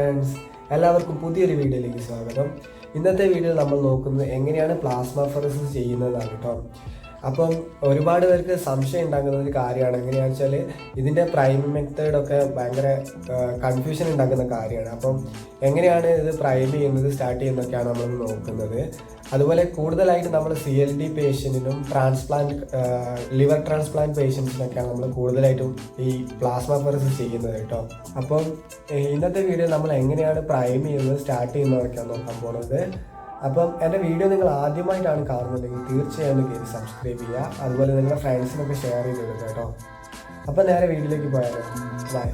Friends, എല്ലാവർക്കും പുതിയൊരു വീഡിയോയിലേക്ക് സ്വാഗതം. ഇന്നത്തെ വീഡിയോയിൽ നമ്മൾ നോക്കുന്നത് എങ്ങനെയാണ് പ്ലാസ്മഫെറസിസ് ചെയ്യുന്നതാണ് കേട്ടോ. അപ്പം ഒരുപാട് പേർക്ക് സംശയം ഉണ്ടാക്കുന്ന ഒരു കാര്യമാണ്. എങ്ങനെയാണെന്ന് വെച്ചാൽ ഇതിൻ്റെ പ്രൈമിംഗ് മെത്തേഡൊക്കെ ഭയങ്കര കൺഫ്യൂഷൻ ഉണ്ടാക്കുന്ന കാര്യമാണ്. അപ്പം എങ്ങനെയാണ് ഇത് പ്രൈം ചെയ്യുന്നത്, സ്റ്റാർട്ട് ചെയ്യുന്നതൊക്കെയാണ് നമ്മൾ നോക്കുന്നത്. അതുപോലെ കൂടുതലായിട്ട് നമ്മൾ CLD പേഷ്യൻറ്റിനും ലിവർ ട്രാൻസ്പ്ലാന്റ് പേഷ്യൻസിനൊക്കെയാണ് നമ്മൾ കൂടുതലായിട്ടും ഈ പ്ലാസ്മഫെറസിസ് ചെയ്യുന്നത് കേട്ടോ. അപ്പം ഇന്നത്തെ വീഡിയോ നമ്മൾ എങ്ങനെയാണ് പ്രൈം ചെയ്യുന്നത്, സ്റ്റാർട്ട് ചെയ്യുന്നതൊക്കെയാണ് നോക്കാൻ പോകുന്നത്. അപ്പം എൻ്റെ വീഡിയോ നിങ്ങൾ ആദ്യമായിട്ടാണ് കാണുന്നുണ്ടെങ്കിൽ തീർച്ചയായും കയറി സബ്സ്ക്രൈബ് ചെയ്യുക. അതുപോലെ നിങ്ങളുടെ ഫ്രണ്ട്സിനൊക്കെ ഷെയർ ചെയ്ത് കൊടുക്കുക കേട്ടോ. അപ്പം നേരെ വീഡിയോയിലേക്ക് പോയാലോ. ബൈ.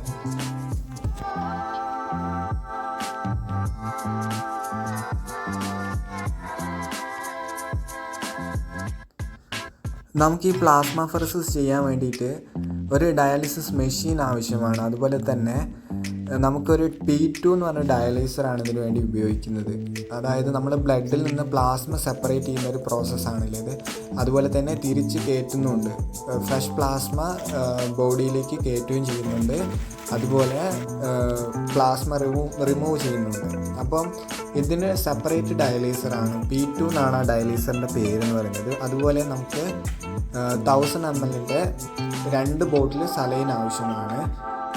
നമുക്ക് ഈ പ്ലാസ്മഫെറസിസ് ചെയ്യാൻ വേണ്ടിയിട്ട് ഒരു ഡയാലിസിസ് മെഷീൻ ആവശ്യമാണ്. അതുപോലെ തന്നെ നമുക്കൊരു P2 എന്ന് പറഞ്ഞ ഡയാലൈസറാണ് ഇതിനു വേണ്ടി ഉപയോഗിക്കുന്നത്. അതായത് നമ്മൾ ബ്ലഡിൽ നിന്ന് പ്ലാസ്മ സെപ്പറേറ്റ് ചെയ്യുന്ന ഒരു പ്രോസസ്സാണല്ലോ ഇത്. അതുപോലെ തന്നെ തിരിച്ച് കയറ്റുന്നുണ്ട്, ഫ്രഷ് പ്ലാസ്മ ബോഡിയിലേക്ക് കയറ്റുകയും ചെയ്യുന്നുണ്ട്. അതുപോലെ പ്ലാസ്മ റിമൂവ് ചെയ്യുന്നുണ്ട്. അപ്പം ഇതിന് സെപ്പറേറ്റ് ഡയാലൈസറാണ്. P2 എന്നാണ് ആ ഡയാലൈസറിൻ്റെ പേരെന്ന് പറയുന്നത്. അതുപോലെ നമുക്ക് 1000 ml 2 ബോട്ടിൽ സലൈൻ ആവശ്യമാണ്.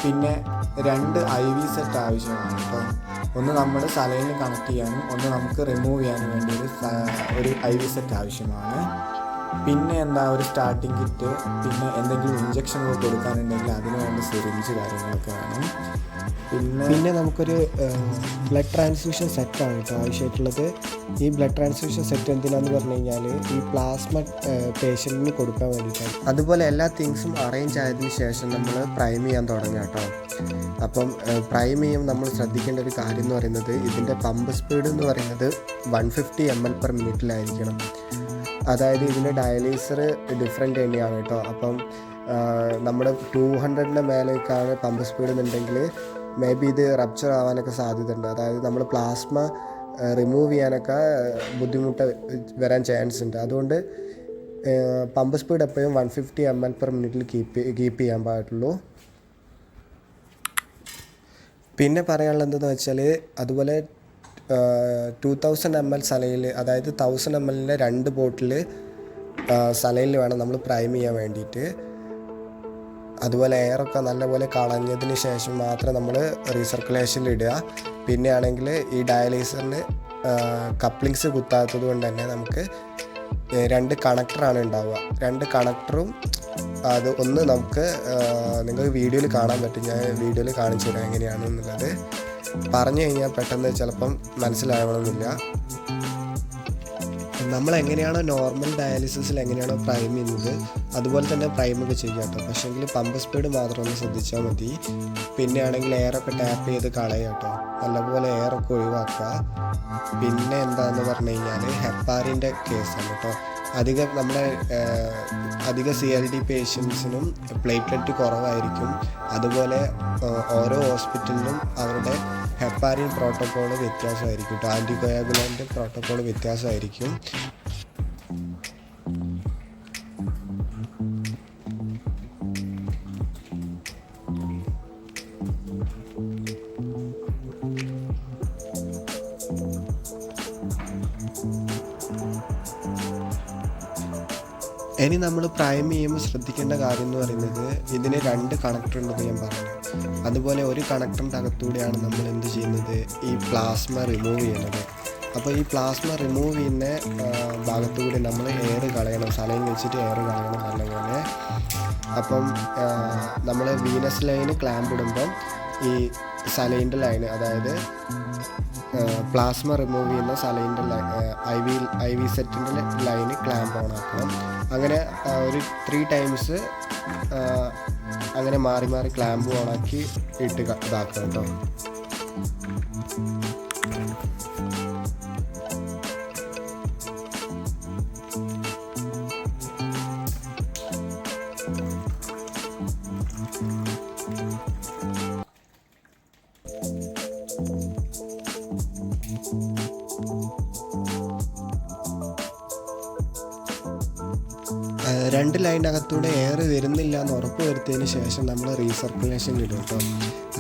പിന്നെ 2 IV സെറ്റ് ആവശ്യമാണ് കേട്ടോ. ഒന്ന് നമ്മൾ സലൈനിൽ കണക്ട് ചെയ്യാനും ഒന്ന് നമുക്ക് റിമൂവ് ചെയ്യാനും വേണ്ടി ഒരു IV സെറ്റ് ആവശ്യമാണ്. പിന്നെ ഒരു സ്റ്റാർട്ടിങ് കിറ്റ്, പിന്നെ എന്തെങ്കിലും ഇഞ്ചക്ഷനുകൾ കൊടുക്കാനുണ്ടെങ്കിൽ അതിന് വേണ്ട സിറിഞ്ച് കാര്യങ്ങളൊക്കെ വേണം. പിന്നെ നമുക്കൊരു ബ്ലഡ് ട്രാൻസ്ഫ്യൂഷൻ സെറ്റാണ് കേട്ടോ ആവശ്യമായിട്ടുള്ളത്. ഈ ബ്ലഡ് ട്രാൻസ്ഫ്യൂഷൻ സെറ്റ് എന്തിനാന്ന് പറഞ്ഞു കഴിഞ്ഞാൽ ഈ പ്ലാസ്മ പേഷ്യൻറ്റിന് കൊടുക്കാൻ വേണ്ടിയിട്ടാണ്. അതുപോലെ എല്ലാ തിങ്സും അറേഞ്ച് ആയതിനു ശേഷം നമ്മൾ പ്രൈം ചെയ്യാൻ തുടങ്ങുക കേട്ടോ. അപ്പം പ്രൈം ചെയ്യുമ്പോൾ നമ്മൾ ശ്രദ്ധിക്കേണ്ട ഒരു കാര്യം എന്ന് പറയുന്നത് ഇതിൻ്റെ പമ്പ് സ്പീഡ് എന്ന് പറയുന്നത് 150 ml/minute അതായത് ഇതിൻ്റെ ഡയാലൈസർ ഡിഫറെൻ്റ് തന്നെയാണ് കേട്ടോ. അപ്പം നമ്മുടെ 200 മേലേക്കാണ് പമ്പ് സ്പീഡ് എന്നുണ്ടെങ്കിൽ മേ ബി ഇത് റപ്ചർ ആവാനൊക്കെ സാധ്യതയുണ്ട്. അതായത് നമ്മൾ പ്ലാസ്മ റിമൂവ് ചെയ്യാനൊക്കെ ബുദ്ധിമുട്ട് വരാൻ ചാൻസ് ഉണ്ട്. അതുകൊണ്ട് പമ്പ് സ്പീഡ് എപ്പോഴും 150 ml/minute കീപ്പ് ചെയ്യാൻ പാടുള്ളൂ. പിന്നെ പറയാനുള്ളത് എന്താണെന്ന് വെച്ചാൽ അതുപോലെ 2000 ml സലൈനിൽ, അതായത് 1000 ml 2 ബോട്ടിൽ സലൈനിൽ വേണം നമ്മൾ പ്രൈം ചെയ്യാൻ വേണ്ടിയിട്ട്. അതുപോലെ എയറൊക്കെ നല്ലപോലെ കളഞ്ഞതിന് ശേഷം മാത്രം നമ്മൾ റീസർക്കുലേഷനിൽ ഇടുക. പിന്നെ ആണെങ്കിൽ ഈ ഡയാലൈസറിന് കപ്ലിങ്സ് കുത്താത്തത് കൊണ്ട് തന്നെ നമുക്ക് 2 കണക്ടറാണ് ഉണ്ടാവുക. 2 കണക്ടറും അത് ഒന്ന് നമുക്ക് നിങ്ങൾക്ക് വീഡിയോയിൽ കാണാൻ പറ്റും. ഞാൻ വീഡിയോയിൽ കാണിച്ചു തരാം എങ്ങനെയാണെന്നുള്ളത്. പറഞ്ഞു കഴിഞ്ഞാൽ പെട്ടെന്ന് ചിലപ്പം മനസ്സിലാവണമെന്നില്ല. നമ്മളെങ്ങനെയാണോ നോർമൽ ഡയാലിസിസിൽ എങ്ങനെയാണോ പ്രൈം ചെയ്യുന്നത് അതുപോലെ തന്നെ പ്രൈമൊക്കെ ചെയ്യുക കേട്ടോ. പക്ഷേങ്കിൽ പമ്പ് സ്പീഡ് മാത്രം ഒന്ന് ശ്രദ്ധിച്ചാൽ മതി. പിന്നെ ആണെങ്കിൽ എയറൊക്കെ ടാപ്പ് ചെയ്ത് കളയുക കേട്ടോ. നല്ലപോലെ എയറൊക്കെ ഒഴിവാക്കുക. പിന്നെ എന്താണെന്ന് പറഞ്ഞു കഴിഞ്ഞാൽ ഹെപ്പാരിൻ്റെ കേസാണ് കേട്ടോ. അധിക CLD പേഷ്യൻസിനും പ്ലേറ്റ്ലെറ്റ് കുറവായിരിക്കും. അതുപോലെ ഓരോ ഹോസ്പിറ്റലിലും അവരുടെ ഹെപ്പാരിൻ പ്രോട്ടോക്കോൾ വ്യത്യാസമായിരിക്കും കേട്ടോ. ആൻറ്റികോയാഗുലൻ്റ് പ്രോട്ടോക്കോൾ വ്യത്യാസമായിരിക്കും. ഇനി നമ്മൾ പ്രൈം ചെയ്യുമ്പോൾ ശ്രദ്ധിക്കേണ്ട കാര്യം എന്ന് പറയുന്നത് ഇതിന് 2 കണക്ടർ ഉണ്ടെന്ന് ഞാൻ പറഞ്ഞു. അതുപോലെ ഒരു കണക്ടറിൻ്റെ അകത്തൂടെയാണ് നമ്മൾ എന്ത് ചെയ്യുന്നത്, ഈ പ്ലാസ്മ റിമൂവ് ചെയ്യുന്നത്. അപ്പോൾ ഈ പ്ലാസ്മ റിമൂവ് ചെയ്യുന്ന ഭാഗത്തുകൂടി നമ്മൾ എയർ കളയണം, സലൈൻ വെച്ചിട്ട് എയർ കളയണം നല്ലപോലെ. അപ്പം നമ്മൾ വീനസ് ലൈന് ക്ലാമ്പ് ഇടുമ്പം ഈ സലൈൻ്റെ ലൈന്, അതായത് പ്ലാസ്മ റിമൂവ് ചെയ്യുന്ന സലൈൻ്റെ IV സെറ്റിൻ്റെ ലൈന് ക്ലാമ്പ് ഓൺ ആക്കണം. അങ്ങനെ ഒരു 3 times അങ്ങനെ മാറി മാറി ക്ലാമ്പ് ഓണാക്കി ഇതാക്കണം കേട്ടോ. രണ്ട് ലൈനകത്തൂടെ എയർ വരുന്നില്ല എന്ന് ഉറപ്പ് വരുത്തിയതിന് ശേഷം നമ്മൾ റീസർക്കുലേഷനിൽ ഇടും കേട്ടോ.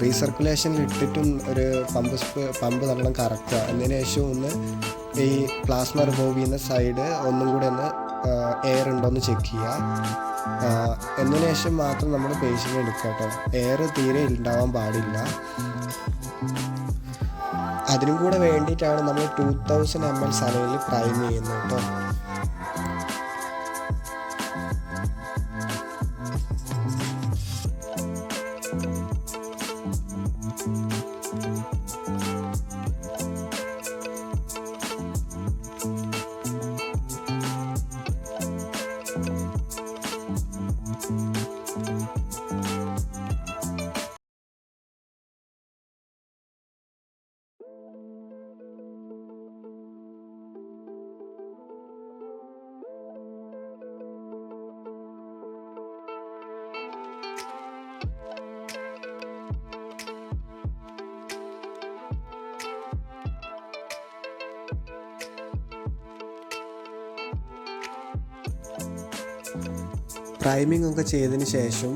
റീസർക്കുലേഷനിൽ ഇട്ടിട്ടും ഒരു പമ്പ് നല്ലോണം കറക്കുക. അതിന് ശേഷം ഒന്ന് ഈ പ്ലാസ്മ റിമൂവ് ചെയ്യുന്ന സൈഡ് ഒന്നും കൂടെ ഒന്ന് എയർ ഉണ്ടോ എന്ന് ചെക്ക് ചെയ്യുക. എന്നതിന് ശേഷം മാത്രം നമ്മൾ പേഷ്യൻ്റ് എടുക്കുക കേട്ടോ. എയർ തീരെ ഉണ്ടാവാൻ പാടില്ല. അതിനും കൂടെ വേണ്ടിയിട്ടാണ് നമ്മൾ 2000 ml സലൈനിൽ പ്രൈം ചെയ്യുന്നത് കേട്ടോ. പ്രൈമിംഗ് ഒക്കെ ചെയ്തതിന് ശേഷം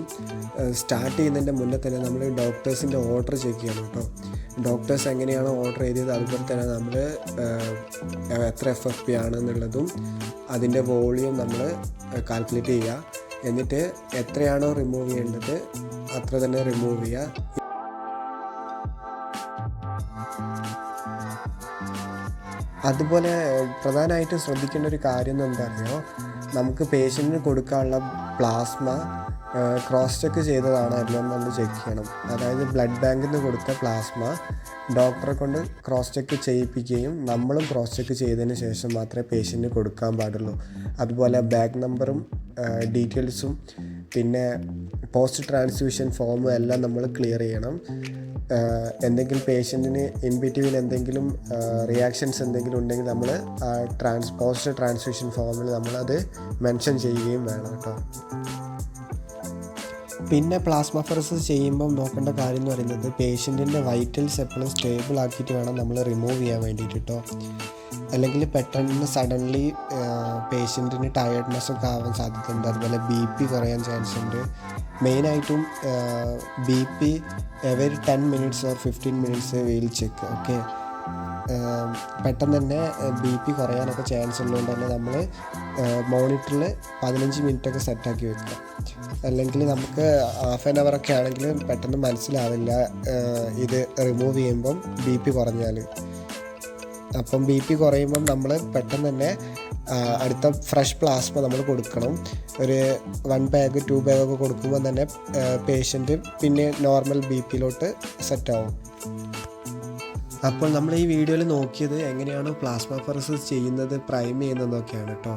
സ്റ്റാർട്ട് ചെയ്യുന്നതിൻ്റെ മുന്നേ തന്നെ നമ്മൾ ഡോക്ടേഴ്സിൻ്റെ ഓർഡർ ചെക്ക് ചെയ്യണം കേട്ടോ. ഡോക്ടേഴ്സ് എങ്ങനെയാണോ ഓർഡർ ചെയ്തത് അതുപോലെ തന്നെ നമ്മൾ എത്ര FFP ആണെന്നുള്ളതും അതിൻ്റെ വോളിയം നമ്മൾ കാൽക്കുലേറ്റ് ചെയ്യുക. എന്നിട്ട് എത്രയാണോ റിമൂവ് ചെയ്യേണ്ടത് അത്ര തന്നെ റിമൂവ് ചെയ്യുക. അതുപോലെ പ്രധാനമായിട്ടും ശ്രദ്ധിക്കേണ്ട ഒരു കാര്യം എന്താ അറിയോ, നമുക്ക് പേഷ്യൻറ്റിന് കൊടുക്കാനുള്ള പ്ലാസ്മ ക്രോസ് ചെക്ക് ചെയ്തതാണ് എല്ലാം നമ്മൾ ചെക്ക് ചെയ്യണം. അതായത് ബ്ലഡ് ബാങ്കിൽ നിന്ന് കൊടുത്ത പ്ലാസ്മ ഡോക്ടറെ കൊണ്ട് ക്രോസ് ചെക്ക് ചെയ്യിപ്പിക്കുകയും നമ്മളും ക്രോസ് ചെക്ക് ചെയ്തതിന് ശേഷം മാത്രമേ പേഷ്യൻറ്റിന് കൊടുക്കാൻ പാടുള്ളൂ. അതുപോലെ ബാഗ് നമ്പറും ഡീറ്റെയിൽസും പിന്നെ പോസ്റ്റ് ട്രാൻസ്ഫ്യൂഷൻ ഫോമും എല്ലാം നമ്മൾ ക്ലിയർ ചെയ്യണം. എന്തെങ്കിലും പേഷ്യൻറ്റിന് ഇൻ ബിറ്റ്വീൻ എന്തെങ്കിലും റിയാക്ഷൻസ് എന്തെങ്കിലും ഉണ്ടെങ്കിൽ നമ്മൾ പോസ്റ്റ് ട്രാൻസ്ഫ്യൂഷൻ ഫോമിൽ നമ്മളത് മെൻഷൻ ചെയ്യുകയും വേണം കേട്ടോ. പിന്നെ പ്ലാസ്മഫെറസിസ് ചെയ്യുമ്പം നോക്കേണ്ട കാര്യം എന്ന് പറയുന്നത് പേഷ്യൻറ്റിൻ്റെ വൈറ്റൽസ് എപ്പോഴും സ്റ്റേബിൾ ആക്കിയിട്ട് വേണം നമ്മൾ റിമൂവ് ചെയ്യാൻ വേണ്ടിയിട്ട് കേട്ടോ. അല്ലെങ്കിൽ പെട്ടെന്ന് സഡൻലി പേഷ്യൻറ്റിന് ടയർഡ്നെസ്സൊക്കെ ആവാൻ സാധ്യതയുണ്ട്. അതുപോലെ BP കുറയാൻ ചാൻസ് ഉണ്ട്. മെയിനായിട്ടും BP every 10 minutes or 15 minutes വെയിൽ ചെക്ക്. ഓക്കെ, പെട്ടെന്ന് തന്നെ BP കുറയാനൊക്കെ ചാൻസ് ഉള്ളതുകൊണ്ട് തന്നെ നമ്മൾ മോണിറ്ററിൽ 15 മിനിറ്റൊക്കെ സെറ്റാക്കി വെക്കുക. അല്ലെങ്കിൽ നമുക്ക് ½ an hour ഒക്കെ ആണെങ്കിൽ പെട്ടെന്ന് മനസ്സിലാവില്ല ഇത് റിമൂവ് ചെയ്യുമ്പം BP കുറഞ്ഞാൽ. അപ്പം BP കുറയുമ്പം നമ്മൾ പെട്ടെന്ന് തന്നെ അടുത്ത ഫ്രഷ് പ്ലാസ്മ നമ്മൾ കൊടുക്കണം. ഒരു 1 bag 2 bag ഒക്കെ കൊടുക്കുമ്പോൾ തന്നെ പേഷ്യൻറ്റ് പിന്നെ നോർമൽ BPയിലോട്ട് സെറ്റാവും. അപ്പോൾ നമ്മൾ ഈ വീഡിയോയിൽ നോക്കിയത് എങ്ങനെയാണ് പ്ലാസ്മഫെറസിസ് ചെയ്യുന്നത്, പ്രൈം ചെയ്യുന്നതൊക്കെയാണ് കേട്ടോ.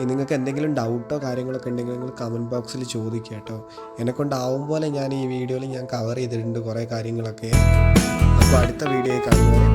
നിങ്ങൾക്ക് എന്തെങ്കിലും ഡൗട്ടോ കാര്യങ്ങളൊക്കെ ഉണ്ടെങ്കിൽ നിങ്ങൾ കമൻറ്റ് ബോക്സിൽ ചോദിക്കുക കേട്ടോ. എന്നെക്കൊണ്ടാവും പോലെ ഞാൻ ഈ വീഡിയോയിൽ കവർ ചെയ്തിട്ടുണ്ട് കുറേ കാര്യങ്ങളൊക്കെ. അപ്പോൾ അടുത്ത വീഡിയോയിൽ കാണുന്നവരെ